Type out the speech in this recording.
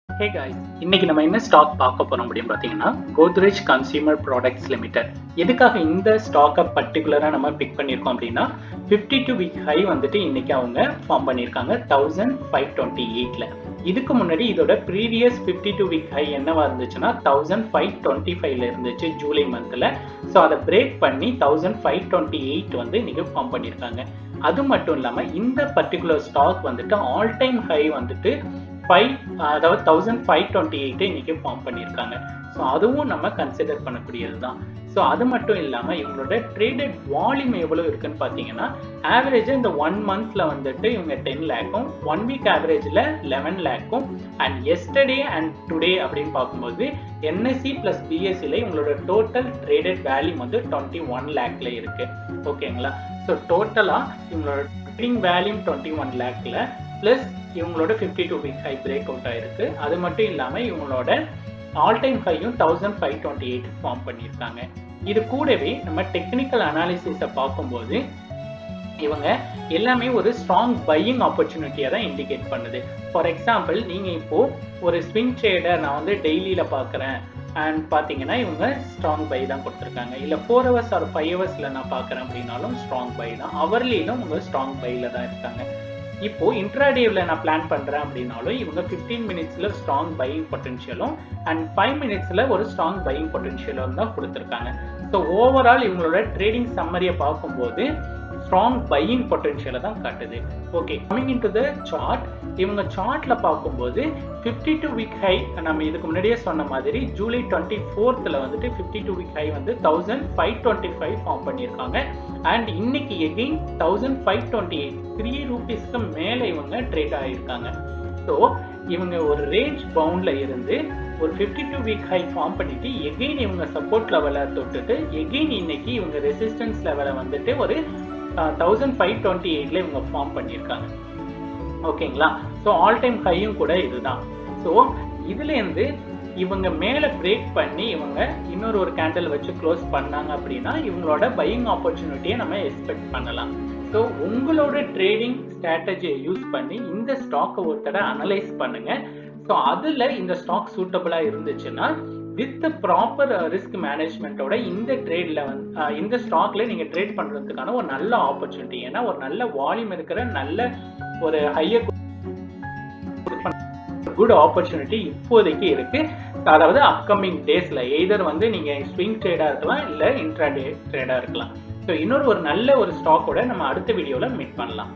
Hey guys, இன்னைக்கு நம்ம என்ன ஸ்டாக் பார்க்க போறோம் அப்படின்னு பார்த்தீங்கன்னா கோத்ரேஜ் கன்சியூமர் ப்ராடக்ட்ஸ் லிமிடெட். எதுக்காக இந்த ஸ்டாக்கை பர்டிகுலரா நம்ம பிக் பண்ணியிருக்கோம் அப்படின்னா 52 வீக் ஹை வந்துட்டு இன்னைக்கு அவங்க ஃபார்ம் பண்ணியிருக்காங்க 1528ல. இதுக்கு முன்னாடி இதோட ப்ரீவியஸ் 52 வீக் ஹை என்னவா இருந்துச்சுன்னா 1525ல இருந்துச்சு ஜூலை மந்த்ல. ஸோ அதை பிரேக் பண்ணி 1528 வந்து இன்னைக்கு ஃபார்ம் பண்ணியிருக்காங்க. அது மட்டும் இல்லாமல் இந்த பர்டிகுலர் ஸ்டாக் வந்துட்டு ஆல் டைம் ஹை வந்துட்டு 1528 இன்னைக்கு ஃபார்ம் பண்ணியிருக்காங்க. ஸோ அதுவும் நம்ம கன்சிடர் பண்ணக்கூடியது தான். ஸோ அது மட்டும் இல்லாமல் இவங்களோட ட்ரேடட் வால்யூம் எவ்வளோ இருக்குன்னு பார்த்தீங்கன்னா ஆவரேஜாக இந்த 1 மந்த்ல வந்துட்டு இவங்க 10 லேக்கும் 1 வீக் ஆவரேஜில் 11 லேக்கும் அண்ட் எஸ்டர்டே அண்ட் டுடே அப்படின்னு பார்க்கும்போது என்எஸ்சி பிளஸ் பிஎஸ்சியில் இவங்களோட டோட்டல் ட்ரேடட் வேல்யூம் வந்து 21 லேக்ல இருக்கு. ஓகேங்களா? ஸோ டோட்டலாக இவங்களோட ட்ரேடிங் வேல்யூம் 21 லேக்ல பிளஸ் இவங்களோட 52 வீக் ஹை பிரேக் அவுட் ஆயிருக்கு. அது மட்டும் இல்லாமல் இவங்களோட ஆல் டைம் ஹையும் 1528 ஃபார்ம் பண்ணியிருக்காங்க. இது கூடவே நம்ம டெக்னிக்கல் அனாலிசிஸை பார்க்கும்போது இவங்க எல்லாமே ஒரு ஸ்ட்ராங் பையிங் ஆப்பர்ச்சுனிட்டியை தான் இண்டிகேட் பண்ணுது. ஃபார் எக்ஸாம்பிள் நீங்கள் இப்போ ஒரு ஸ்விங் ட்ரேடர் நான் வந்து டெய்லியில் பார்க்குறேன் அண்ட் பார்த்தீங்கன்னா இவங்க ஸ்ட்ராங் பை தான் கொடுத்துருக்காங்க. இல்லை 4 ஹவர்ஸ் ஆர் 5 ஹவர்ஸில் நான் பார்க்குறேன் அப்படின்னாலும் ஸ்ட்ராங் பை தான். அவர்லியிலும் இவங்க ஸ்ட்ராங் பையில் தான் இருக்காங்க. இப்போ இன்ட்ராடேவில் நான் பிளான் பண்ணுறேன் அப்படின்னாலும் இவங்க 15 மினிட்ஸில் ஸ்ட்ராங் பையிங் பொட்டன்ஷியலும் அண்ட் 5 மினிட்ஸில் ஒரு ஸ்ட்ராங் பையிங் பொட்டன்ஷியலும் தான் கொடுத்துருக்காங்க. ஸோ ஓவரால் இவங்களோட ட்ரேடிங் சம்மரியை பார்க்கும்போது ஸ்ட்ராங் பையிங் பொட்டன்ஷியலை தான் காட்டுது. Okay, coming into the chart. இவங்க சார்ட்ல பார்க்கும்போது 52 வீக் ஹை நம்ம இதுக்கு முன்னாடியே சொன்ன மாதிரி ஜூலை 24th வந்துட்டு 52 வீக் ஹை வந்து 1525 ஃபார்ம் பண்ணியிருக்காங்க. அண்ட் இன்னைக்கு எகெயின் 1528 3 ரூபீஸ்க்கு மேலே இவங்க ட்ரேட் ஆகியிருக்காங்க. ஸோ இவங்க ஒரு ரேஞ்ச் பவுண்ட்ல இருந்து ஒரு 52 வீக் ஹை ஃபார்ம் பண்ணிட்டு எகெயின் இவங்க சப்போர்ட் லெவலை தொட்டுட்டு எகெயின் இன்னைக்கு இவங்க ரெசிஸ்டன்ஸ் லெவலை வந்துட்டு ஒரு 1528ல இவங்க ஃபார்ம் பண்ணியிருக்காங்க. ஓகேங்களா? ஸோ ஆல் டைம் ஹையும் கூட இதுதான். ஸோ இதுலேருந்து இவங்க மேலே பிரேக் பண்ணி இவங்க இன்னொரு ஒரு கேண்டில் வச்சு க்ளோஸ் பண்ணாங்க அப்படின்னா இவங்களோட பையிங் ஆப்பர்ச்சுனிட்டியை நம்ம எக்ஸ்பெக்ட் பண்ணலாம். ஸோ உங்களோட ட்ரேடிங் ஸ்ட்ராட்டஜியை யூஸ் பண்ணி இந்த ஸ்டாக்கை ஒரு தடவை அனலைஸ் பண்ணுங்க. ஸோ அதில் இந்த ஸ்டாக் சூட்டபிளாக இருந்துச்சுன்னா வித் ப்ராப்பர் ரிஸ்க் மேனேஜ்மெண்ட்டோட இந்த ட்ரேட்ல இந்த ஸ்டாக்ல நீங்க ட்ரேட் பண்றதுக்கான ஒரு நல்ல ஆப்பர்ச்சுனிட்டி. ஏன்னா ஒரு நல்ல வால்யூம் இருக்கிற நல்ல ஒரு ஹையர் குட் ஆப்பர்ச்சுனிட்டி இப்போதைக்கு இருக்கு. அதாவது அப்கமிங் டேஸ்ல எய்தர் வந்து நீங்க ஸ்விங் ட்ரேடா இருக்கலாம் இல்ல இன்ட்ராடே ட்ரேடா இருக்கலாம். ஸோ இன்னொரு ஒரு நல்ல ஒரு ஸ்டாக்கோட நம்ம அடுத்த வீடியோல மீட் பண்ணலாம்.